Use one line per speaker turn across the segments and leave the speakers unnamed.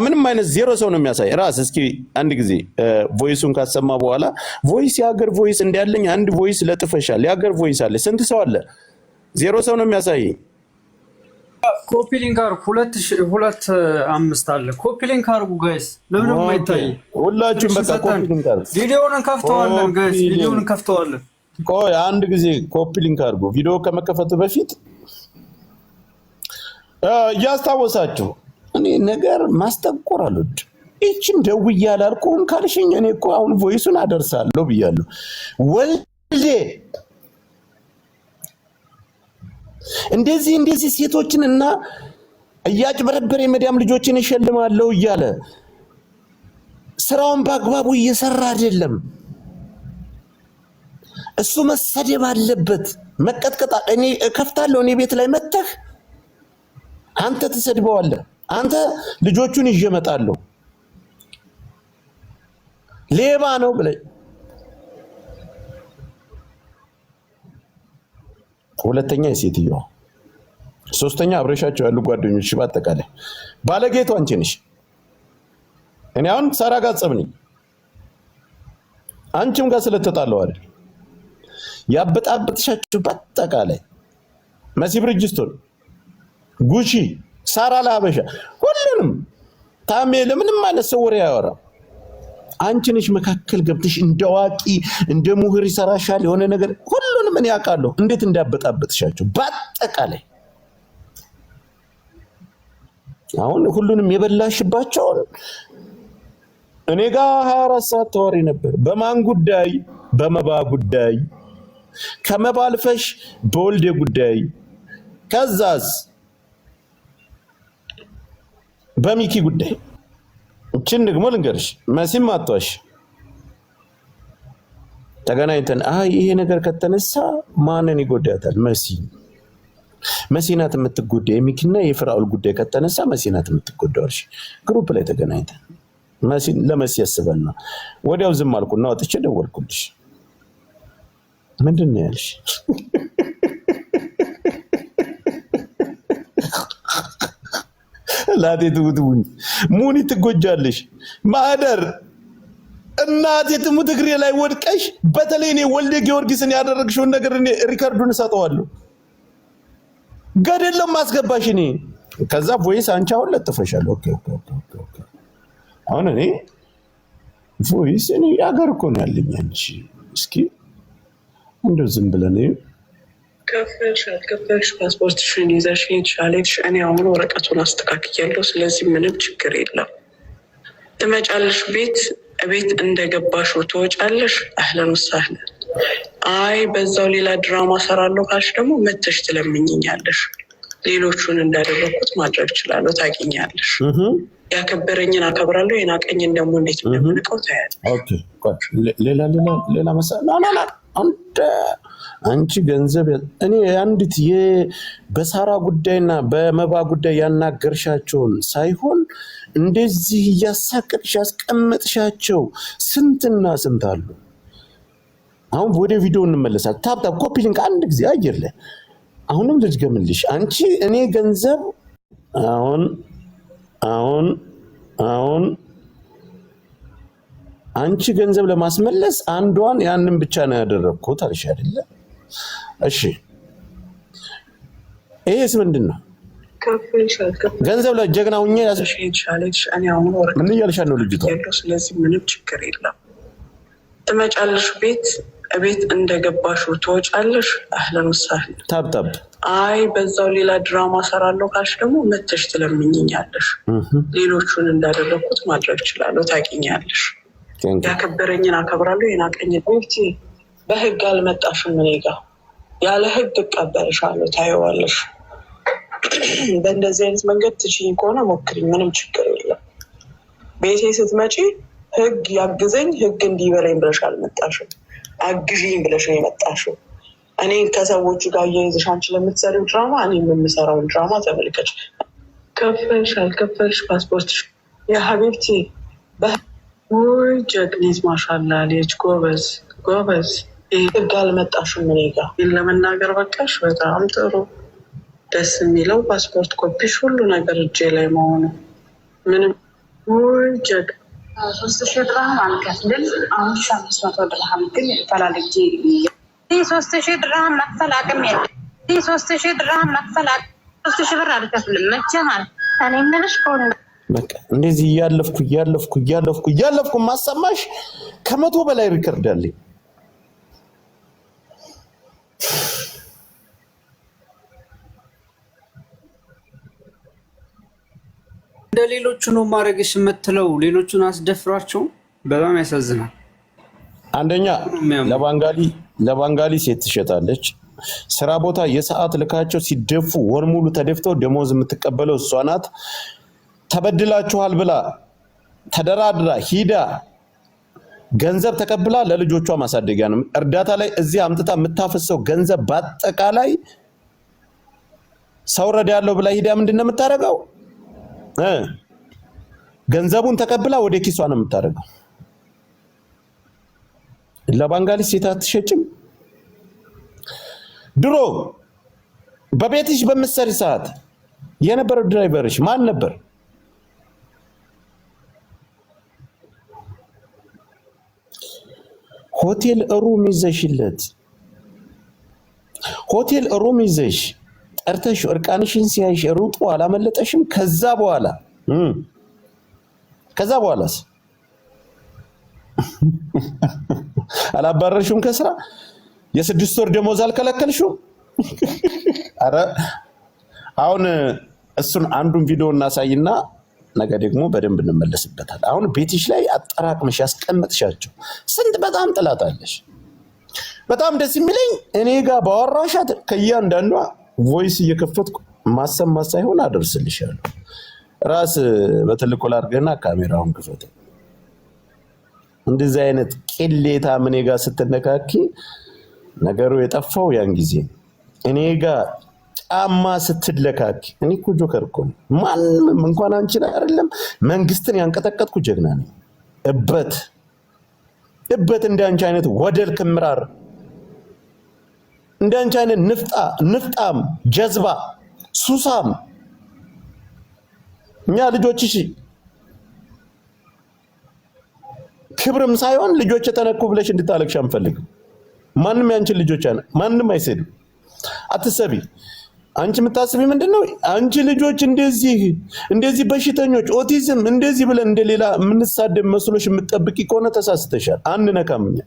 ምንም አይነት ዜሮ ሰው ነው የሚያሳይ ራስ እስኪ አንድ ጊዜ ቮይሱን ካሰማ በኋላ ቮይስ ያገር ቮይስ እንዲያለኝ አንድ ቮይስ ለጥፈሻል ያገር ቮይስ አለ ስንት ሰው አለ ዜሮ ሰው ነው የሚያሳይ
ኮፒ ሊንክ አርጉ 225 አለ ኮፒ ሊንክ አርጉ ጋይስ ለምን ማይታይ
ሁላችሁም በቃ ኮፒ ሊንክ አርጉ
ቪዲዮውን ከፍተዋለን ጋይስ ቪዲዮውን ከፍተዋለን
ቆይ አንድ ጊዜ ኮፒ ሊንክ አርጉ ቪዲዮ ከመከፈቱ በፊት ያስታወሳችሁ እኔ ነገር ማስተቆር አሉት እቺን ደውዬ አላልኩም ካልሽኝ እኔ እኮ አሁን ቮይሱን አደርሳለሁ ብያለሁ ወልዴ እንደዚህ ሴቶችንና እያጭበረበረ የመዳም ልጆችን ይሸልማለሁ እያለ ስራውን በአግባቡ እየሰራ አይደለም እሱ መሰደብ አለበት መቀጥቀጣ እኔ ከፍታለሁ እኔ ቤት ላይ መተህ አንተ ተሰድበዋለህ አንተ ልጆቹን ይጀመጣለሁ ሌባ ነው ብለ ሁለተኛ የሴትየዋ ሶስተኛ አብረሻቸው ያሉ ጓደኞች ባጠቃላይ ባለጌቱ አንቺ ነሽ እኔ አሁን ሳራ ጋር ጸብኝ አንቺም ጋር ስለተጣለው አይደል ያበጣበጥሻችሁ ባጠቃላይ መሲ ብርጅስቶን ጉቺ ሳራ ለሀበሻ ሁሉንም ታሜ ለምንም ማለት ሰው ወሬ ያወራ አንቺ ነሽ መካከል ገብተሽ እንደዋቂ እንደ ሙህር ይሰራሻል የሆነ ነገር ሁሉንም እኔ ያውቃለሁ እንዴት እንዳበጣበጥሻቸው ባጠቃላይ አሁን ሁሉንም የበላሽባቸው እኔ ጋር 24 ሰዓት ተወሪ ነበር በማን ጉዳይ በመባ ጉዳይ ከመባልፈሽ በወልዴ ጉዳይ ከዛስ በሚኪ ጉዳይ እቺን ደግሞ ልንገርሽ መሲም አጥቷሽ ተገናኝተን ይሄ ነገር ከተነሳ ማንን ይጎዳታል መሲናት የምትጎዳ የሚኪና የፍራውል ጉዳይ ከተነሳ መሲናት የምትጎዳውሽ ግሩፕ ላይ ተገናኝተን መሲ ለመሲ ያስበልና ወዲያው ዝም አልኩና ወጥቼ ደወልኩልሽ ምንድነው ያልሽ ላቴቱ ሙኒ ትጎጃለሽ ማደር እናቴ ትሙት እግሬ ላይ ወድቀሽ በተለይ እኔ ወልደ ጊዮርጊስን ያደረግሽውን ነገር እኔ ሪከርዱን ሰጠዋለሁ ገደለም ማስገባሽ እኔ ከዛ ቮይስ አንቺ አሁን ለጥፈሻል ኦኬ አሁን እኔ ቮይስ እኔ ያገር እኮ ነው ያለኝ አንቺ እስኪ እንደው ዝም ብለን
ከፈሽ ፓስፖርትሽን ይዘሽ ሄድሽ እኔ አሁን ወረቀቱን አስተካክያለሁ ስለዚህ ምንም ችግር የለም ትመጫለሽ ቤት እንደገባሽ ትወጫለሽ አህለን ወሰህለን አይ በዛው ሌላ ድራማ ሰራለሁ ካልሽ ደግሞ መተሽ ትለምኝኛለሽ ሌሎቹን እንዳደረኩት ማድረግ እችላለሁ ታውቂኛለሽ ያከበረኝን አከብራለሁ የናቀኝን ደግሞ እንዴት እንደምንቀው ታያለሽ
ኦኬ ሌላ መሰለኝ አንቺ ገንዘብ እኔ አንዲት በሳራ ጉዳይና በመባ ጉዳይ ያናገርሻቸውን ሳይሆን እንደዚህ ያሳቀቅሽ ያስቀመጥሻቸው ስንትና ስንት አሉ አሁን ወደ ቪዲዮ እንመለሳለን ታፕ ኮፒ ሊንክ አንድ ጊዜ አየለ አሁንም ልጅገምልሽ አንቺ እኔ ገንዘብ አሁን አንቺ ገንዘብ ለማስመለስ አንዷን ያንን ብቻ ነው ያደረኩት አልሽ አይደለ እሺ ይሄስ ምንድነው ገንዘብ ለጀግናውኛ ያሰሽ
ይቻለሽ እኔ አሁን ወረቀት
ምን እያልሽ ነው ልጅቷ
ስለዚህ ምንም ችግር የለም ትመጫለሽ ቤት እንደገባሽ ትወጫለሽ አህለን ወሰህለን
ታብታብ
አይ በዛው ሌላ ድራማ ሰራለሁ ካልሽ ደግሞ መተሽ ትለምኝኛለሽ ሌሎቹን እንዳደረኩት ማድረግ እችላለሁ ታውቂኛለሽ ያከበረኝን አከብራለሁ የናቀኝን በህግ አልመጣሽም እኔ ጋር ያለ ህግ እቀበልሻለሁ ታየዋለሽ በእንደዚህ አይነት መንገድ ትችይኝ ከሆነ ሞክሪኝ ምንም ችግር የለም ቤቴ ስትመጪ ህግ ያግዘኝ ህግ እንዲበላኝ ብለሽ አልመጣሽም አግዢኝ ብለሽ ነው የመጣሽው እኔ ከሰዎቹ ጋር እየይዘሽ አንቺ ለምትሰሪው ድራማ እኔ የምሰራውን ድራማ ተመልከች ከፈልሽ አልከፈልሽ ፓስፖርትሽ የሀቢብቲ ወይ ጀግኒት ማሻአላ ልጅ ጎበዝ ህግ አልመጣሽም እኔ ጋር ለመናገር በቃሽ በጣም ጥሩ ደስ የሚለው ፓስፖርት ኮፒሽ ሁሉ ነገር እጄ ላይ መሆኑ ምንም ወንጀል
3000 ድርሃም አንከፍልም። አሁን 500 ድርሃም ግን ፈላልጌ 3000 ድርሃም መክፈል አቅም የለም። 3000 ድርሃም መክፈል 3000 ብር አልከፍልም መቼ ማለት እኔ ምንሽ ኮን
በቃ እንደዚህ እያለፍኩ ማሰማሽ ከመቶ በላይ ሪከርድ አለኝ።
እንደ ሌሎቹ ነው ማድረግሽ የምትለው ሌሎቹን አስደፍሯቸው በጣም ያሳዝናል።
አንደኛ ለባንጋሊ ሴት ትሸጣለች። ስራ ቦታ የሰዓት ልካቸው ሲደፉ ወር ሙሉ ተደፍተው ደሞዝ የምትቀበለው እሷ ናት። ተበድላችኋል ብላ ተደራድራ ሂዳ ገንዘብ ተቀብላ ለልጆቿ ማሳደጊያ ነው እርዳታ ላይ እዚህ አምጥታ የምታፈሰው ገንዘብ በአጠቃላይ ሰው ረዳ ያለው ብላ ሂዳ ምንድነው የምታረጋው? ገንዘቡን ተቀብላ ወደ ኪሷ ነው የምታረጋው። ለባንጋሊ ሴት አትሸጭም። ድሮ በቤትሽ በመሰሪ ሰዓት የነበረው ድራይቨርሽ ማን ነበር? ሆቴል ሩም ይዘሽለት ሆቴል ሩም ይዘሽ ጠርተሽ እርቃንሽን ሲያይሽ ሩጦ አላመለጠሽም? ከዛ በኋላስ አላባረርሽም ከስራ? የ6 ወር ደሞዝ አልከለከልሽም? አረ አሁን እሱን አንዱን ቪዲዮ እናሳይና ነገ ደግሞ በደንብ እንመለስበታል። አሁን ቤትሽ ላይ አጠራቅመሽ ያስቀመጥሻቸው ስንት በጣም ጥላት አለሽ። በጣም ደስ የሚለኝ እኔ ጋር ባወራሻት ከእያንዳንዷ ቮይስ እየከፈትኩ ማሰማት ሳይሆን አደርስልሻለሁ። ራስ በትልቁ ላድርገና ካሜራውን ክፈት። እንደዚህ አይነት ቅሌታ እኔ ጋር ስትነካኪ ነገሩ የጠፋው ያን ጊዜ እኔ ጋር ጫማ ስትለካኪ። እኔ እኮ ጆከር እኮ ማንም እንኳን አንቺን አይደለም መንግስትን ያንቀጠቀጥኩ ጀግና ነኝ። እበት እንዳንቺ አይነት ወደል ክምራር እንዳንቺ አይነት ንፍጣም ጀዝባ ሱሳም እኛ ልጆችሽ ክብርም ሳይሆን ልጆች ተነኩ ብለሽ እንድታለቅሽ አንፈልግም። ማንም ያንቺን ልጆች ማንም አይሰድም። አትሰቢ። አንቺ የምታስቢ ምንድነው? አንቺ ልጆች እንደዚህ በሽተኞች ኦቲዝም እንደዚህ ብለን እንደሌላ የምንሳደብ መስሎሽ የምትጠብቂ ከሆነ ተሳስተሻል። አንነካምኛ።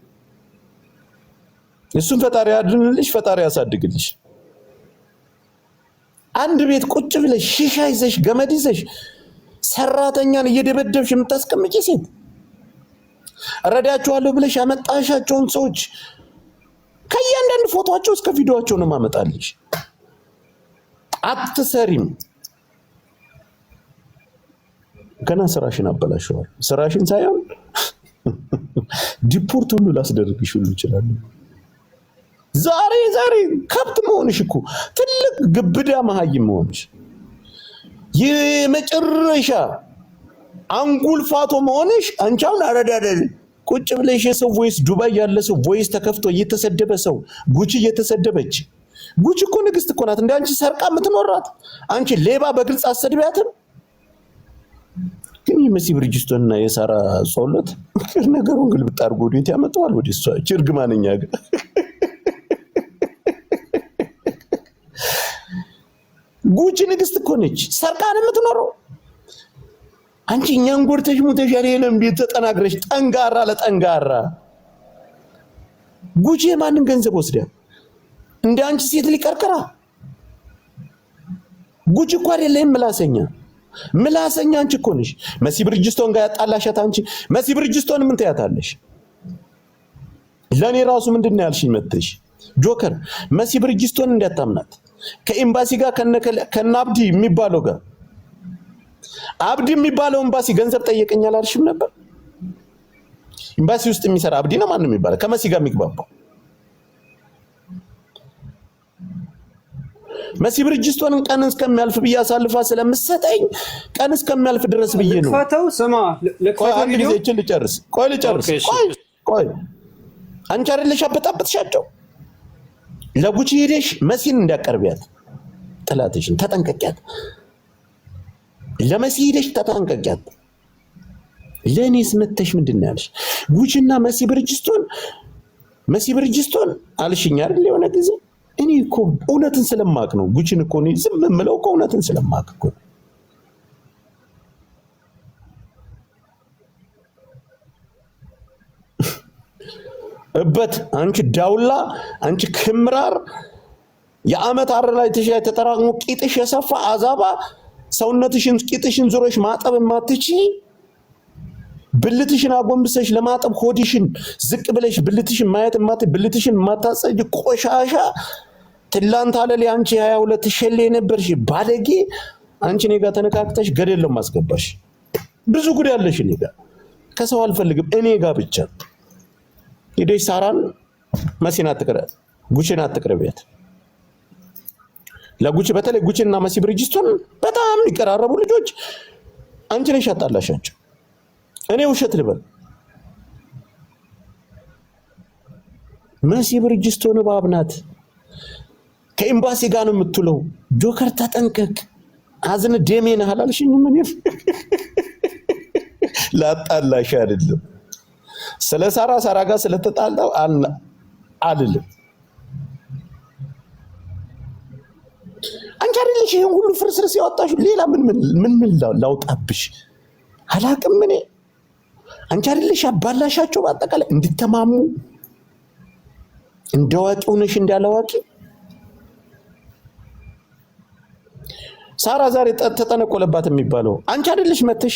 እሱን ፈጣሪ ያድንልሽ፣ ፈጣሪ ያሳድግልሽ። አንድ ቤት ቁጭ ብለሽ ሺሻ ይዘሽ ገመድ ይዘሽ ሰራተኛን እየደበደብሽ የምታስቀምጪ ሴት እረዳቸዋለሁ ብለሽ ያመጣሻቸውን ሰዎች ከእያንዳንዱ ፎቶአቸው እስከ ቪዲዮአቸው ነው ማመጣልሽ። አትሰሪም። ገና ስራሽን አበላሽዋል። ስራሽን ሳይሆን ዲፖርት ሁሉ ላስደርግሽ ሁሉ ይችላል። ዛሬ ከብት መሆንሽ እኮ ትልቅ ግብዳ መሀይም መሆንሽ የመጨረሻ አንጉልፋቶ መሆንሽ አንቻውን አረዳደል ቁጭ ብለሽ የሰው ቮይስ ዱባይ ያለ ሰው ቮይስ ተከፍቶ እየተሰደበ ሰው ጉቺ እየተሰደበች ጉቺ እኮ ንግስት እኮ ናት። እንደ አንቺ ሰርቃ የምትኖራት አንቺ ሌባ በግልጽ አሰድቢያትም። ግን የመሲ ብርጅስቶንና የሳራ ጸሎት ነገሩን ግልብጥ አድርጎ ወዴት ያመጣዋል? ወደ እሷ ችርግማንኛ ጋር ጉቺ ንግስት እኮ ነች። ሰርቃን የምትኖረው አንቺ እኛን ጎርተሽ ሙተሽ ያለለም ቤት ተጠናግረሽ ጠንጋራ ለጠንጋራ ጉቺ የማንን ገንዘብ ወስዳ እንደ አንቺ ሴት ሊቀርቀራ? ጉቺ እኮ አይደለም ምላሰኛ አንቺ እኮ ነሽ። መሲ ብርጅስቶን ጋር ያጣላሻት አንቺ። መሲ ብርጅስቶን ምን ታያታለሽ? ለኔ ራሱ ምንድነው ያልሽኝ መተሽ ጆከር? መሲ ብርጅስቶን እንዳታምናት ከኤምባሲ ጋር ከናብዲ የሚባለው ጋር አብዲ የሚባለው ኤምባሲ ገንዘብ ጠየቀኛል አልሽም ነበር? ኤምባሲ ውስጥ የሚሰራ አብዲ ነው ማንም የሚባለው ከመሲ ጋር የሚግባባው መሲ ብርጅስቶንን ቀን እስከሚያልፍ ብዬ አሳልፋ ስለምትሰጠኝ ቀን እስከሚያልፍ ድረስ ብዬ ነው።
ለፈተው ስማ ለፈተው ቪዲዮ
ልጨርስ። ቆይ አንቺ አይደለሽ አበጣበጥሻቸው። ለጉቺ ሄደሽ መሲን እንዳቀርቢያት ጥላትሽን ተጠንቀቂያት። ለመሲ ሄደሽ ተጠንቀቂያት። ለእኔስ መተሽ ምንድን ነው ያልሽ? ጉቺና መሲ ብርጅስቶን አልሽኝ አይደል? የሆነ ጊዜ እኔ እኮ እውነትን ስለማቅ ነው። ጉቺን እኮ እኔ ዝም የምለው እኮ እውነትን ስለማቅ እኮ ነው። እበት አንቺ ዳውላ፣ አንቺ ክምራር፣ የአመት አረ ላይ ተጠራቅሞ ቂጥሽ የሰፋ አዛባ፣ ሰውነትሽን ቂጥሽን ዞሮሽ ማጠብ ማትቺ፣ ብልትሽን አጎንብሰሽ ለማጠብ ሆዲሽን ዝቅ ብለሽ ብልትሽን ማየት ማት ብልትሽን ማታጸጅ ቆሻሻ ትላንት አለለ አንቺ 22 ሸሌ ነበርሽ ባለጌ። አንቺ እኔ ጋር ተነካክተሽ ገደል ለማስገባሽ ብዙ ጉድ ያለሽ እኔ ጋር ከሰው አልፈልግም እኔ ጋር ብቻ። ሄደሽ ሳራን መሲን አትቅረብ፣ ጉቺን አትቅረቢያት። ለጉቺ በተለይ ጉቺና መሲ ብርጅስቶን በጣም ይቀራረቡ ልጆች አንቺ ነሽ ያጣላሻቸው። እኔ ውሸት ልበል? መሲ ብርጅስቶን እባብ ናት። ከኤምባሲ ጋር ነው የምትውለው። ጆከር ተጠንቀቅ፣ አዝነ ደሜን አላልሽኝ? ምን ላጣላሽ አይደለም ስለ ሳራ ጋር ስለተጣላው አልልም። አንቺ አይደለሽ ይሄን ሁሉ ፍርስርስ ያወጣሽ? ሌላ ምን ላውጣብሽ አላቅም እኔ። አንቺ አይደለሽ አባላሻቸው በአጠቃላይ እንድትተማሙ እንደዋቂ ሆነሽ እንዳላዋቂ። ሳራ ዛሬ ተጠነቆለባት የሚባለው አንቺ አይደለሽ መተሽ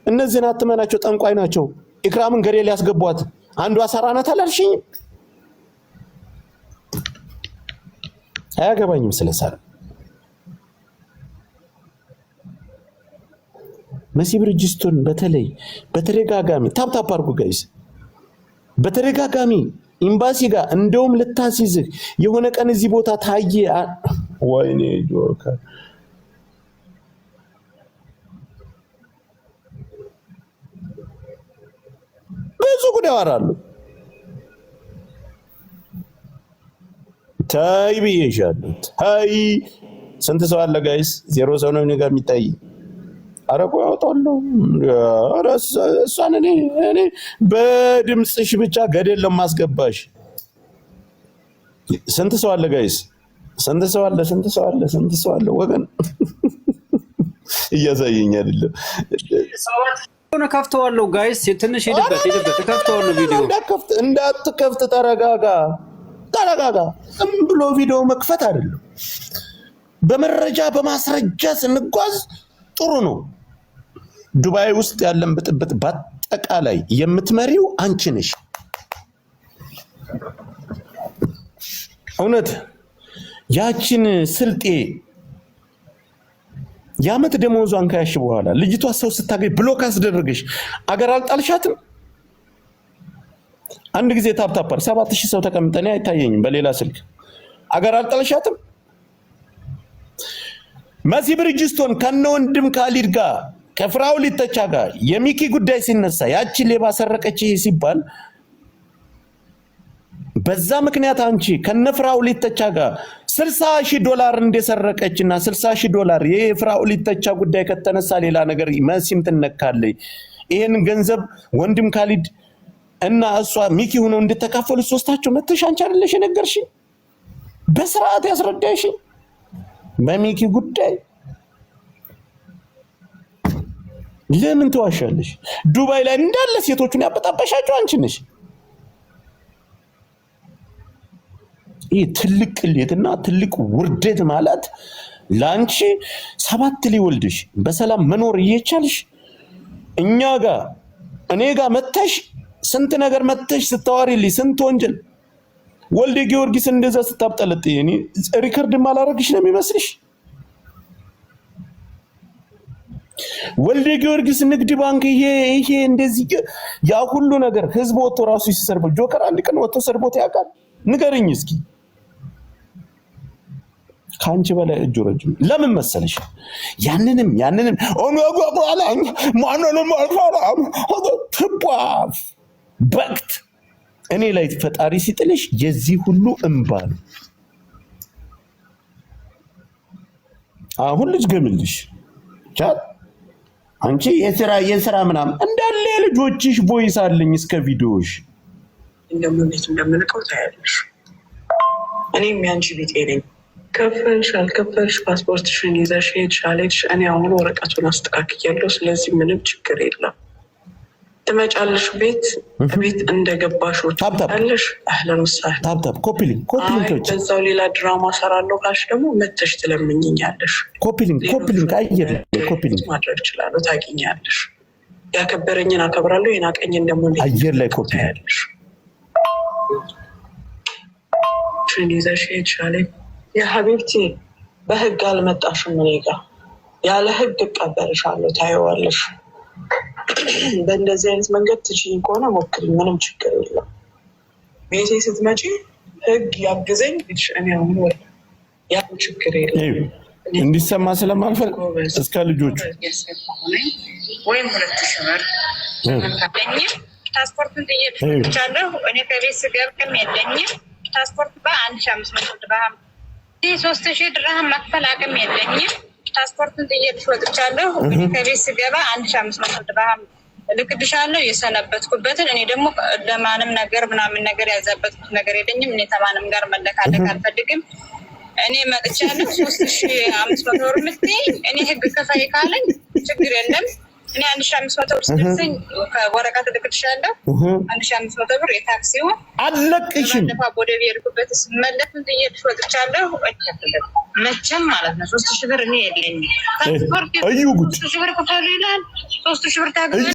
እነዚህን አትመናቸው ጠንቋይ ናቸው ኢክራምን ገደል ያስገቧት አንዷ ሳራ ናት አላልሽኝ? አያገባኝም ስለ ሳራ። መሲ ብርጅስቶን በተለይ በተደጋጋሚ ታፕታፕ አድርጉ ጋይስ፣ በተደጋጋሚ ኤምባሲ ጋር እንደውም ልታስይዝህ የሆነ ቀን እዚህ ቦታ ታየ። ወይኔ ጆከር ብዙ ጉድ ያወራሉ። ታይ ብዬሻለሁ። ታይ ስንት ሰው አለ ጋይስ? ዜሮ ሰው ነው እኔ ጋር የሚታይ። አረቆ ያወጣለሁ እሷን እኔ በድምፅሽ ብቻ ገደል ለማስገባሽ። ስንት ሰው አለ ጋይስ? ስንት ሰው አለ ወገን? እያሳየኝ አይደለም።
ሆነ ከፍተዋለሁ ጋይስ፣ ትንሽ ሄድበት ከፍተዋለሁ። ቪዲዮ
እንዳትከፍት ተረጋጋ። ዝም ብሎ ቪዲዮ መክፈት አይደለም። በመረጃ በማስረጃ ስንጓዝ ጥሩ ነው። ዱባይ ውስጥ ያለን ብጥብጥ በአጠቃላይ የምትመሪው አንቺ ነሽ። እውነት ያችን ስልጤ ያመት ደሞዟን ካያሽ በኋላ ልጅቷ ሰው ስታገኝ ብሎክ አስደረገሽ አገር አልጣልሻትም? አንድ ጊዜ ታፕታፓር 7000 ሰው ተቀምጠኔ አይታየኝም በሌላ ስልክ አገር አልጣልሻትም? መሲ ብርጅስቶን ከነ ወንድም ካሊድ ጋር ከፍራው ሊተቻ ጋር የሚኪ ጉዳይ ሲነሳ ያቺ ሌባ ሰረቀች ሲባል በዛ ምክንያት አንቺ ከነፍራው ሊተቻ ጋር $60,000 እንደሰረቀችና $60,000 የፍራው ሊተቻ ጉዳይ ከተነሳ ሌላ ነገር መሲም ትነካለች። ይሄን ገንዘብ ወንድም ካሊድ እና እሷ ሚኪ ሆነው እንድትካፈሉ ሶስታቸው መተሽ አንቺ አይደለሽ ነገርሽ? በስርዓት ያስረዳሽ በሚኪ ጉዳይ ለምን ተዋሻለሽ? ዱባይ ላይ እንዳለ ሴቶቹን ያበጣበሻቸው አንቺ ነሽ። ይሄ ትልቅ ቅሌትና ትልቅ ውርደት ማለት ላንቺ 7 ሊወልድሽ በሰላም መኖር እየቻልሽ እኛ ጋር እኔ ጋር መተሽ ስንት ነገር መተሽ ስታዋሪልኝ ስንት ወንጀል ወልደ ጊዮርጊስ እንደዛ ስታብጠለጥይ እኔ ሪከርድ ማላረግሽ ነው የሚመስልሽ? ወልደ ጊዮርጊስ ንግድ ባንክ ይሄ እንደዚህ ያ ሁሉ ነገር ህዝብ ወጥቶ ራሱ ሲሰርበው ጆከር አንድ ቀን ወጥቶ ሰርቦት ያውቃል? ንገረኝ እስኪ። ካንቺ በላይ እጁ ረጅም ለምን መሰለሽ? ያንንም ኦንጓጓላኝ ማንንም አልፈራም ትባፍ በቅት እኔ ላይ ፈጣሪ ሲጥልሽ የዚህ ሁሉ እንባ ነው። አሁን ልጅ ገምልሽ ቻት አንቺ የስራ ምናምን እንዳለ ልጆችሽ ቮይስ አለኝ እስከ ቪዲዮሽ
እንደምንቀው ታያለሽ። እኔም ያንቺ ቢጤ ነኝ። ከፈልሽ አልከፈልሽ ፓስፖርትሽን ይዘሽ ሄድሽ አልሄድሽ እኔ አሁን ወረቀቱን አስተካክያለሁ። ስለዚህ ምንም ችግር የለም። ትመጫለሽ ቤት እንደገባሽ ወጣለሽ። አህለን ወሰህለን
ታብታብ ኮፒሊንግ
በዛው ሌላ ድራማ ሰራለሁ ካልሽ ደግሞ መተሽ ትለምኝኛለሽ።
ኮፒሊንግ አየር ኮፒሊንግ
ማድረግ እችላለሁ። ታውቂኛለሽ። ያከበረኝን አከብራለሁ፣ የናቀኝን ደግሞ
አየር ላይ ኮፒሊንግ
ሽን ይዘሽ ሄድሽ አለኝ። የሀቢብቲ በህግ አልመጣሽም እኔ ጋር ያለ ህግ እቀበልሻለሁ። ታየዋለሽ። በእንደዚህ አይነት መንገድ ትችይኝ ከሆነ ሞክሪኝ፣ ምንም ችግር የለም። ቤቴ ስትመጪ ህግ ያግዘኝ ልጅ እኔ አሁን ወደ ያ ችግር የለም።
እንዲሰማ ስለማልፈልግ እስከ ልጆቹ
ወይም 2000 ብር ፓስፖርቱን ጥዬልሻለሁ። እኔ ከቤት ስገብም የለኝም ፓስፖርት በ1500 ድርሃም 3000 ድርሃም መክፈል አቅም የለኝም። ፓስፖርቱን ጥዬልሽ ወጥቻለሁ። እኔ ከቤት ስገባ 1500 ድርሃም ልክልሻለሁ የሰነበትኩበትን። እኔ ደግሞ ለማንም ነገር ምናምን ነገር ያዘበትኩት ነገር የለኝም። እኔ ተማንም ጋር መለካለክ አልፈልግም። እኔ መጥቻለሁ 3500 ብር ምትይ እኔ ህግ ከፋይ ካለኝ ችግር የለም። እኔ 1500 ብር ስደርሰኝ ከወረቀት ልክልሻለሁ። 1500 ብር የታክሲው
አለቅሽም
ወደ ቤርኩበት ስመለስን ጥዬልሽ ወጥቻለሁ። መቼም ማለት ነው 3000 ብር እኔ የለኝም። ፓስፖርት 3000 ብር ከፋሉ ይላል። 3000 ብር ታገኝ